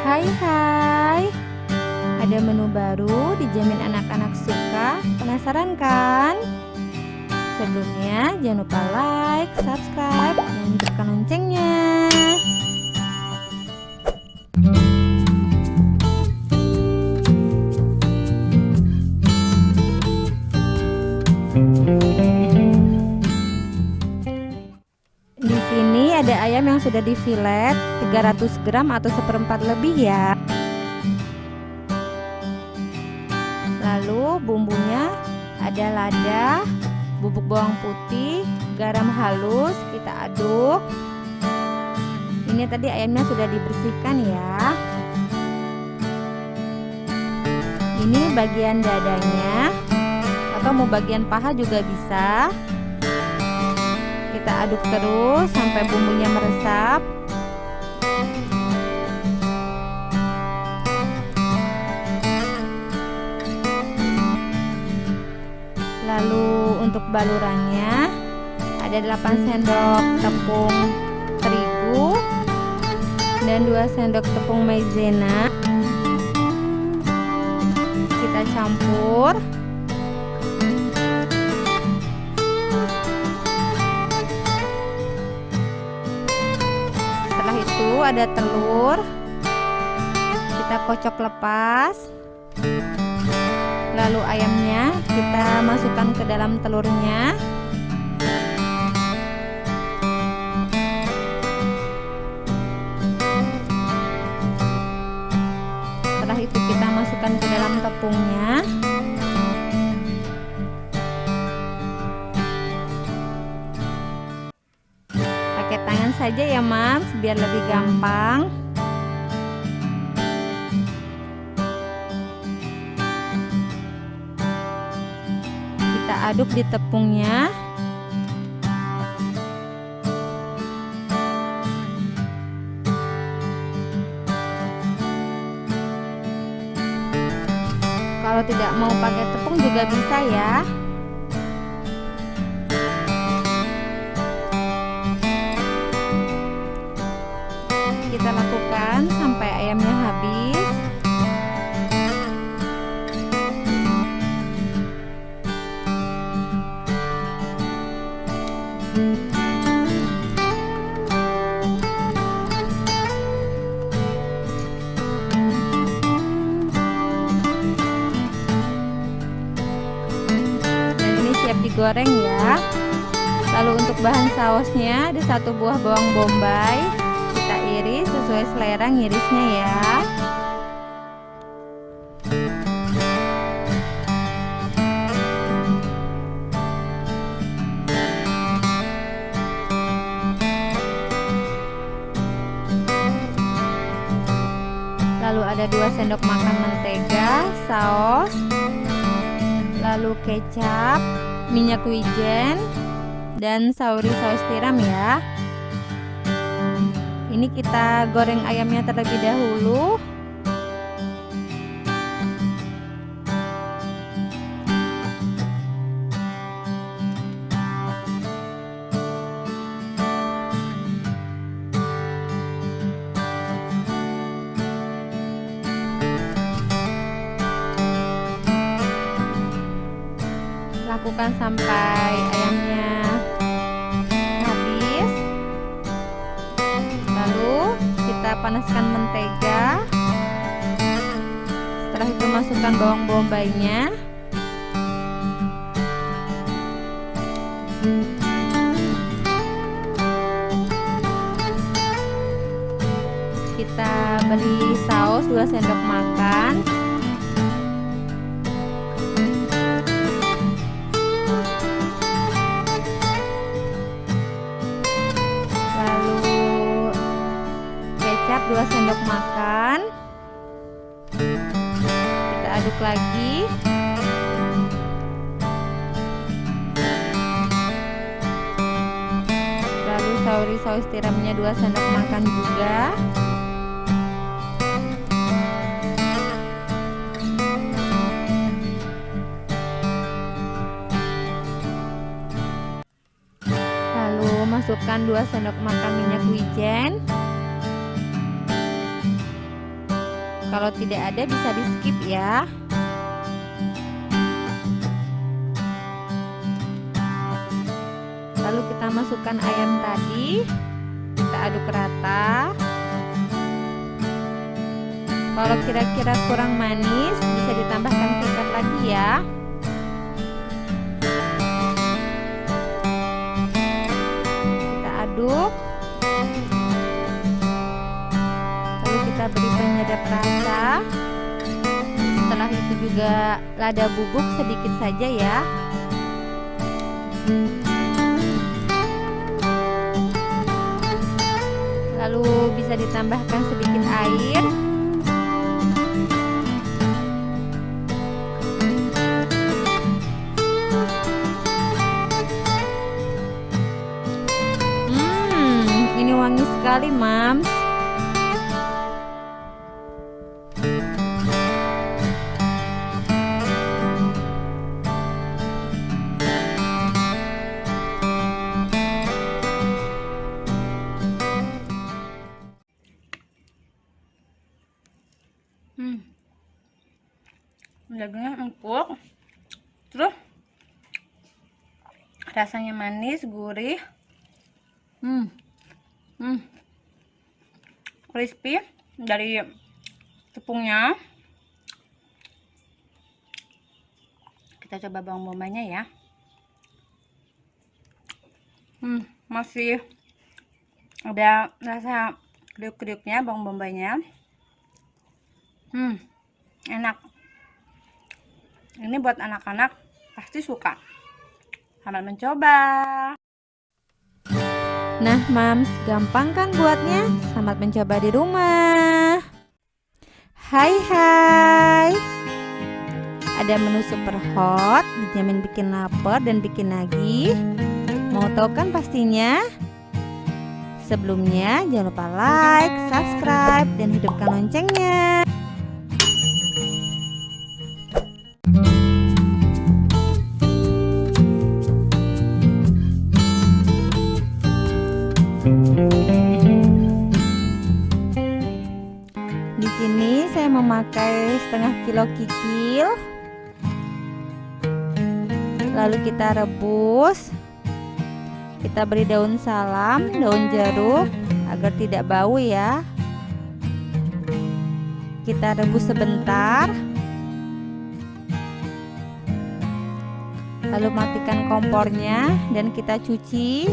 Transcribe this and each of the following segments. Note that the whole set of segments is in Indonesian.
Hai, ada menu baru dijamin anak-anak suka. Penasaran kan? Sebelumnya jangan lupa like, subscribe, dan tekan loncengnya. Di sini ada ayam yang sudah difilet 300 gram atau seperempat lebih ya. Lalu bumbunya ada lada, bubuk bawang putih, garam halus, kita aduk. Ini tadi ayamnya sudah dibersihkan ya. Ini bagian dadanya, atau mau bagian paha juga bisa. Kita aduk terus sampai bumbunya meresap. Lalu untuk balurannya ada 8 sendok tepung terigu dan 2 sendok tepung maizena. Kita campur. Setelah itu ada telur. Kita kocok lepas. Lalu ayamnya kita masukkan ke dalam telurnya. Setelah itu kita masukkan ke dalam tepungnya. Pakai tangan saja ya Mams, biar lebih gampang. Kita aduk di tepungnya. Kalau tidak mau pakai tepung juga bisa ya. Kita lakukan sampai ayamnya habis. Dan ini siap digoreng ya. Lalu untuk bahan sausnya ada 1 buah bawang bombay. Kita iris sesuai selera ngirisnya ya. Lalu ada 2 sendok makan mentega, saus, lalu kecap, minyak wijen, dan sauri saus tiram ya. Ini kita goreng ayamnya terlebih dahulu. Lakukan sampai ayamnya habis. Lalu kita panaskan mentega. Setelah itu masukkan bawang bombaynya. Kita beli saus 2 sendok makan. Lalu kecap 2 sendok makan. Kita aduk lagi. Lalu sauri saus tiramnya 2 sendok makan juga. Lalu masukkan 2 sendok makan minyak wijen. Kalau tidak ada bisa di skip ya. Lalu kita masukkan ayam tadi, kita aduk rata. Kalau kira-kira kurang manis bisa ditambahkan kecap lagi ya. Kita aduk. Lalu kita beri penyedap rasa. Setelah itu juga lada bubuk sedikit saja ya. Lalu bisa ditambahkan sedikit air. Ini wangi sekali, Mams. Dagingnya empuk, terus rasanya manis, gurih, crispy dari tepungnya. Kita coba bawang bombaynya ya. Masih ada rasa kriuk-kriuknya bawang bombaynya. Enak. Ini buat anak-anak pasti suka. Selamat mencoba. Nah, Mams, gampang kan buatnya? Selamat mencoba di rumah. Hai. Ada menu super hot, dijamin bikin lapar dan bikin nagih. Mau tahu kan pastinya? Sebelumnya jangan lupa like, subscribe, dan hidupkan loncengnya. Di sini saya memakai setengah kilo kikil. Lalu kita rebus. Kita beri daun salam, daun jeruk agar tidak bau ya. Kita rebus sebentar. Lalu matikan kompornya dan kita cuci.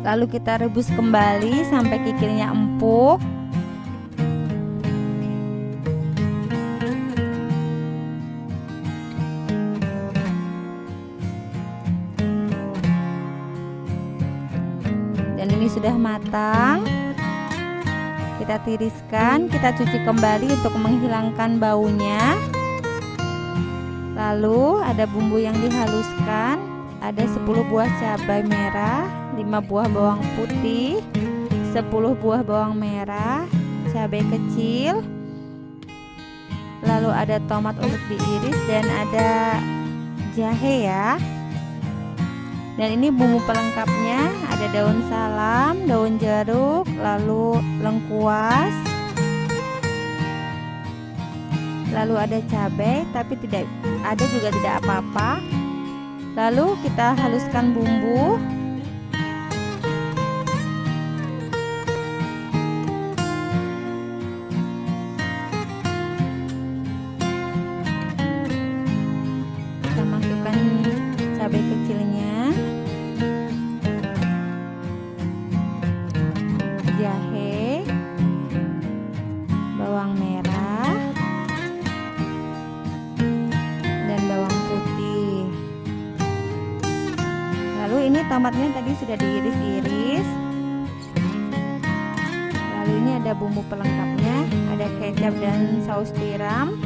Lalu kita rebus kembali sampai kikilnya empuk. Dan ini sudah matang. Kita tiriskan, kita cuci kembali untuk menghilangkan baunya. Lalu ada bumbu yang dihaluskan. Ada 10 buah cabai merah, 5 buah bawang putih, 10 buah bawang merah, cabai kecil. Lalu ada tomat untuk diiris dan ada jahe ya. Dan ini bumbu pelengkapnya, ada daun salam, daun jeruk, lalu lengkuas. Lalu ada cabai, tapi tidak ada juga tidak apa-apa. Lalu kita haluskan bumbu. Kita masukkan cabai kecilnya, jahe, bawang merah, dan bawang putih. Lalu ini tomatnya tadi sudah diiris-iris. Lalu ini ada bumbu pelengkapnya, ada kecap dan saus tiram.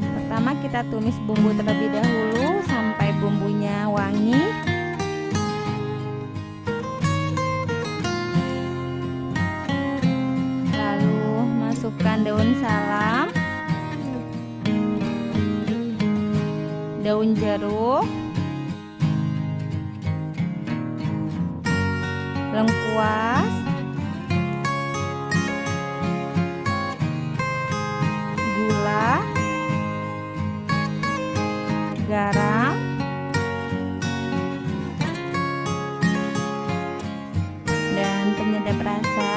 Pertama kita tumis bumbu terlebih dahulu sampai bumbunya wangi. Lalu masukkan daun salam, daun jeruk, lengkuas, gula, garam, dan penyedap rasa.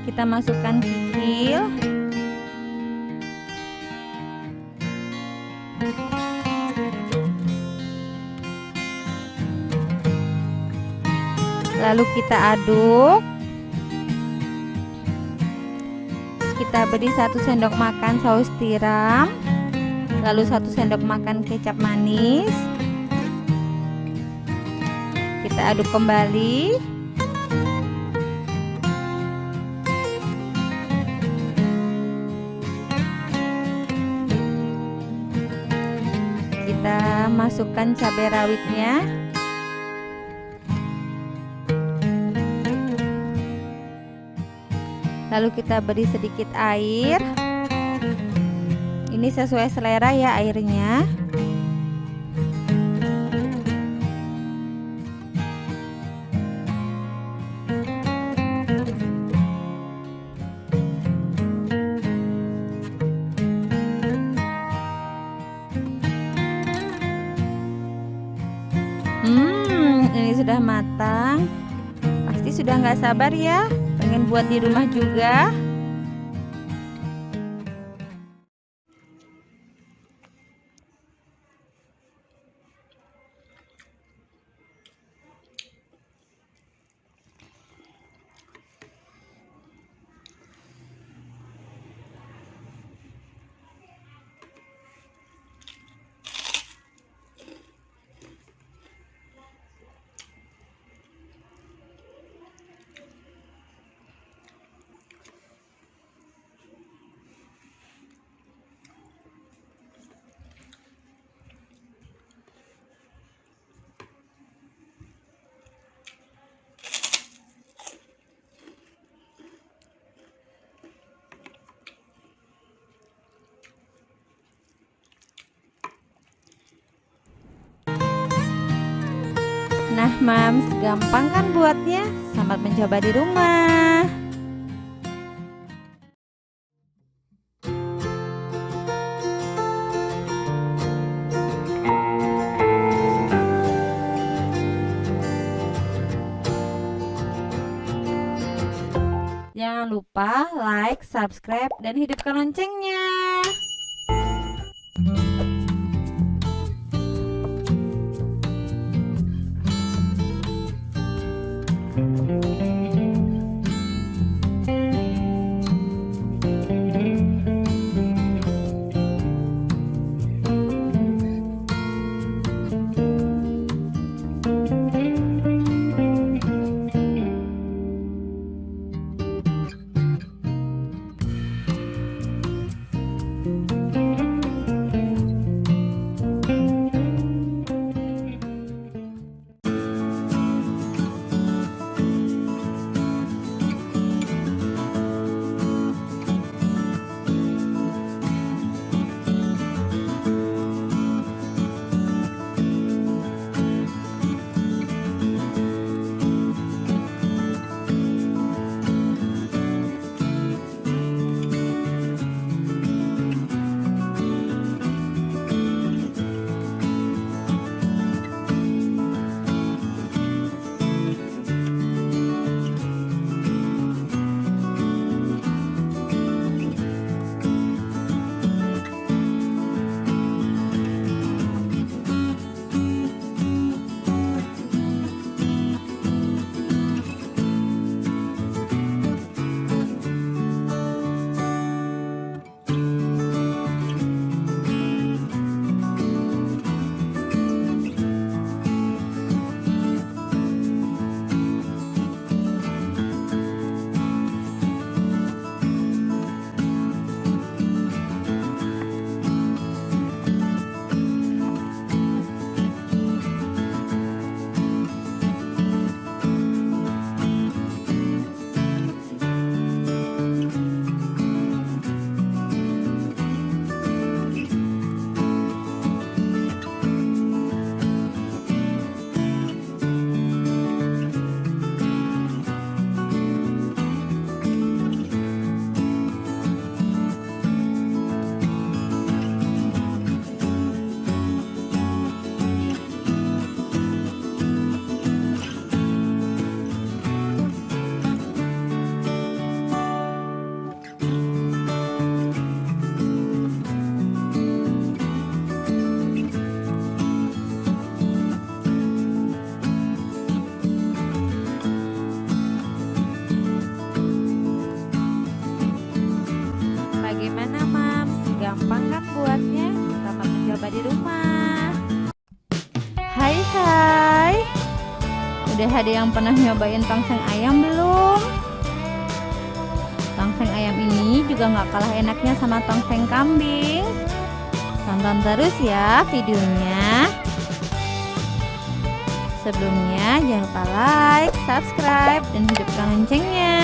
Kita masukkan kikil, lalu kita aduk. Kita beri 1 sendok makan saus tiram, lalu 1 sendok makan kecap manis. Kita aduk kembali. Kita masukkan cabai rawitnya. Lalu kita beri sedikit air. Ini sesuai selera ya airnya. Ini sudah matang. Pasti sudah nggak sabar ya pengen buat di rumah juga. Nah, Mams, gampang kan buatnya? Selamat mencoba di rumah. Jangan lupa like, subscribe, dan hidupkan loncengnya. jumpa di rumah. Hai, udah ada yang pernah nyobain tongseng ayam belum? Tongseng ayam ini juga nggak kalah enaknya sama tongseng kambing. Tonton terus ya videonya. Sebelumnya jangan lupa like, subscribe, dan hidupkan loncengnya.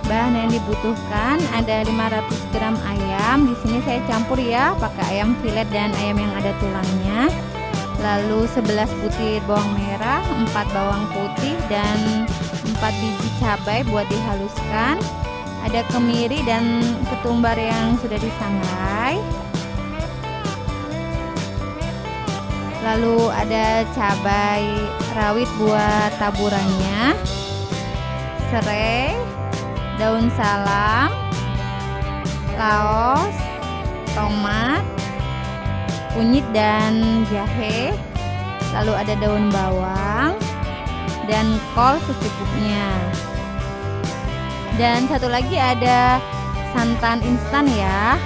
Bahan yang dibutuhkan ada 500 gram ayam. Di sini saya campur ya, pakai ayam filet dan ayam yang ada tulangnya. Lalu 11 butir bawang merah, 4 bawang putih, dan 4 biji cabai buat dihaluskan. Ada kemiri dan ketumbar yang sudah disangrai. Lalu ada cabai rawit buat taburannya, serai, daun salam, laos, tomat, kunyit dan jahe. Lalu ada daun bawang dan kol secukupnya. Dan satu lagi ada santan instan ya.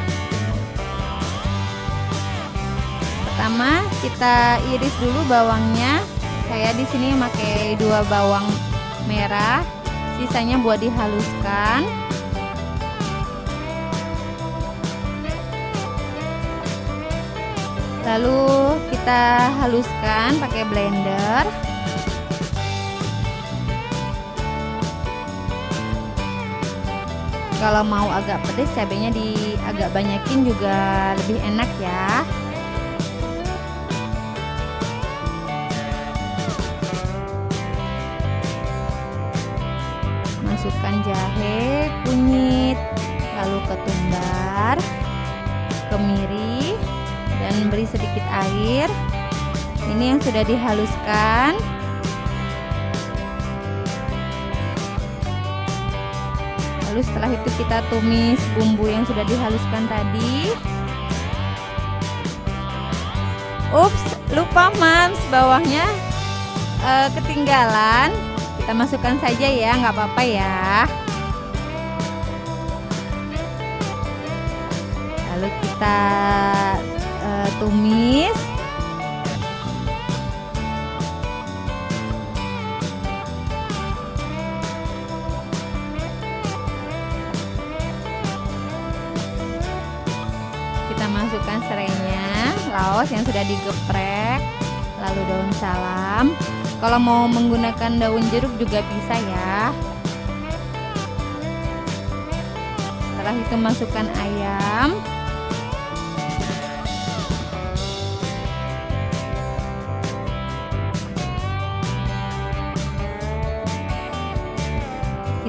Pertama kita iris dulu bawangnya. Saya di sini pakai 2 bawang merah. Sisanya buat dihaluskan. Lalu kita haluskan pakai blender. Kalau mau agak pedas, cabenya agak banyakin juga lebih enak ya. Masukkan jahe, kunyit, lalu ketumbar, kemiri, dan beri sedikit air. Ini yang sudah dihaluskan. Lalu setelah itu kita tumis bumbu yang sudah dihaluskan tadi. Ups, lupa mams, bawahnya ketinggalan. Kita masukkan saja ya, nggak apa-apa ya. Lalu kita tumis. Kita masukkan serainya, laos yang sudah digeprek, lalu daun salam. Kalau mau menggunakan daun jeruk juga bisa ya. Setelah itu masukkan ayam.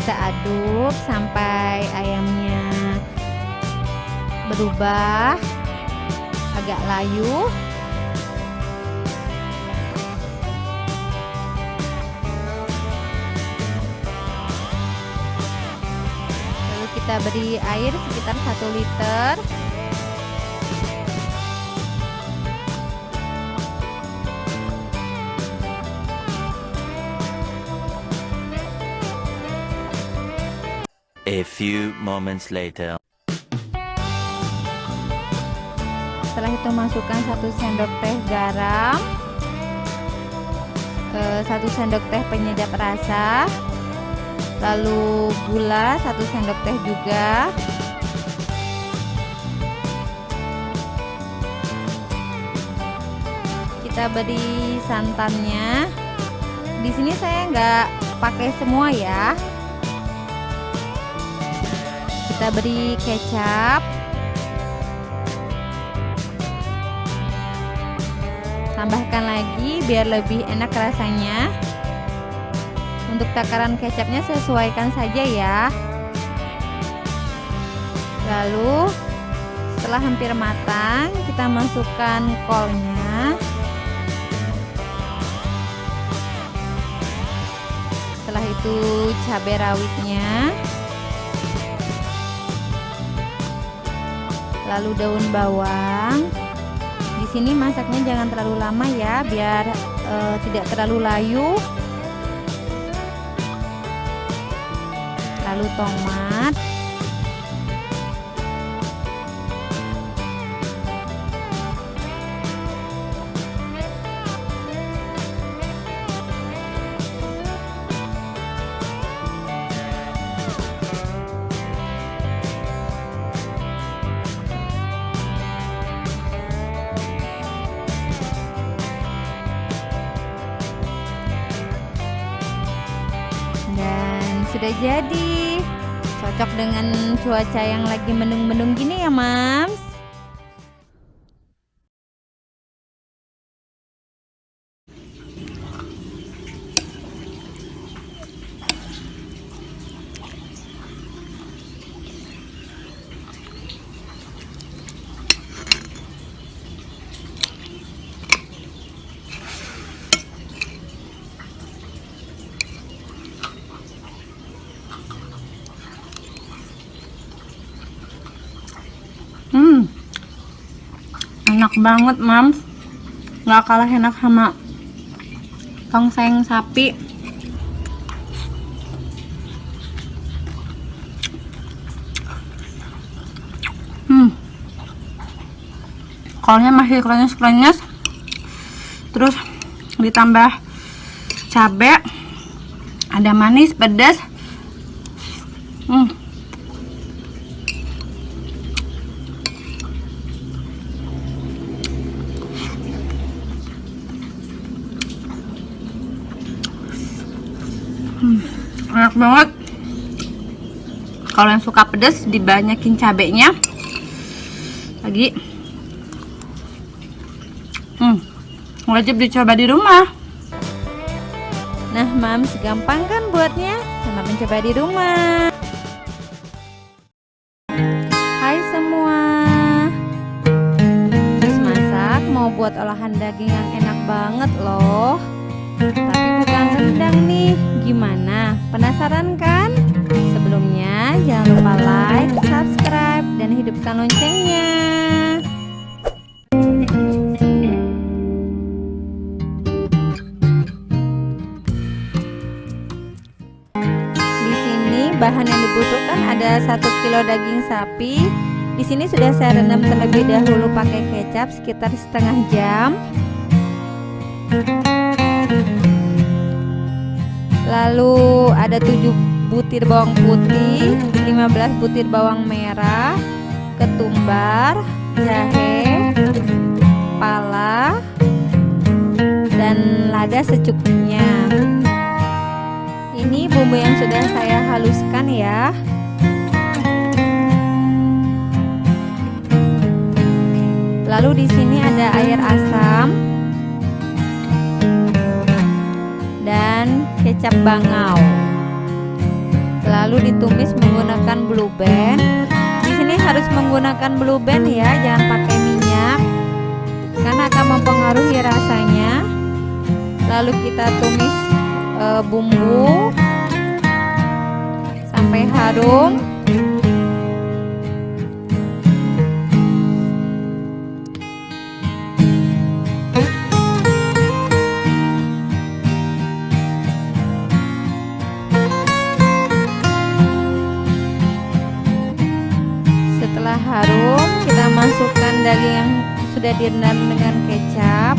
Kita aduk sampai ayamnya berubah agak layu. Lalu kita beri air sekitar 1 liter. A few moments later. Setelah itu masukkan 1 sendok teh garam, 1 sendok teh penyedap rasa, lalu gula 1 sendok teh juga. Kita beri santannya. Di sini saya nggak pakai semua ya. Kita beri kecap. Tambahkan lagi biar lebih enak rasanya. Untuk takaran kecapnya sesuaikan saja ya. Lalu setelah hampir matang, kita masukkan kolnya. Setelah itu cabai rawitnya. lalu daun bawang. Di sini masaknya jangan terlalu lama ya, biar tidak terlalu layu. Lalu tomat, dan sudah jadi. Cocok dengan cuaca yang lagi mendung-mendung gini ya, Mams. Enak banget, Mams. Nggak kalah enak sama tongseng sapi. Kolnya masih krenyes-krenyes. Terus ditambah cabe, ada manis, pedas. Enak banget. Kalau yang suka pedas dibanyakin cabenya lagi. Wajib dicoba di rumah. Nah, Mams, gampang kan buatnya? Selamat mencoba di rumah. Hai semua. Terus masak mau buat olahan daging yang enak banget loh. Tapi bukan rendang nih. Gimana? Penasaran kan? Sebelumnya jangan lupa like, subscribe, dan hidupkan loncengnya. Di sini bahan yang dibutuhkan ada 1 kilo daging sapi. Di sini sudah saya rendam terlebih dahulu pakai kecap sekitar setengah jam. Lalu ada 7 butir bawang putih, 15 butir bawang merah, ketumbar, jahe, pala, dan lada secukupnya. Ini bumbu yang sudah saya haluskan ya. Lalu di sini ada air asam dan kecap bangau. Lalu ditumis menggunakan blue band. Di sini harus menggunakan blue band ya, jangan pakai minyak karena akan mempengaruhi rasanya. Lalu kita tumis bumbu sampai harum. Setelah harum, kita masukkan daging yang sudah direndam dengan kecap.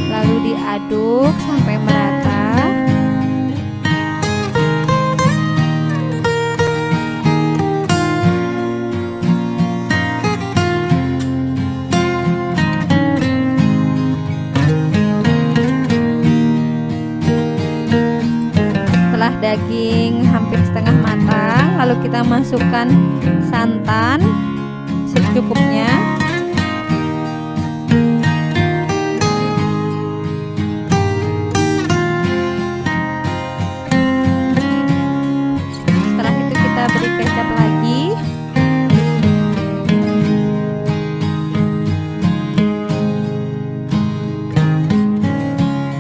Lalu diaduk sampai merata. Setelah daging hampir setengah matang, lalu kita masukkan santan secukupnya. Setelah itu kita beri kecap lagi.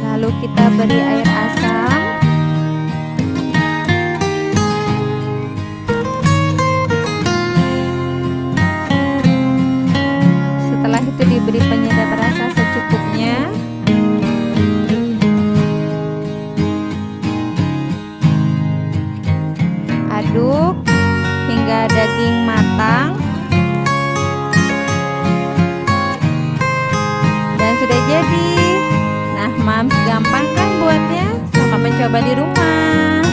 Lalu kita beri air asam. aduk hingga daging matang. Dan sudah jadi. Nah, Mams gampang kan buatnya? Selamat mencoba di rumah.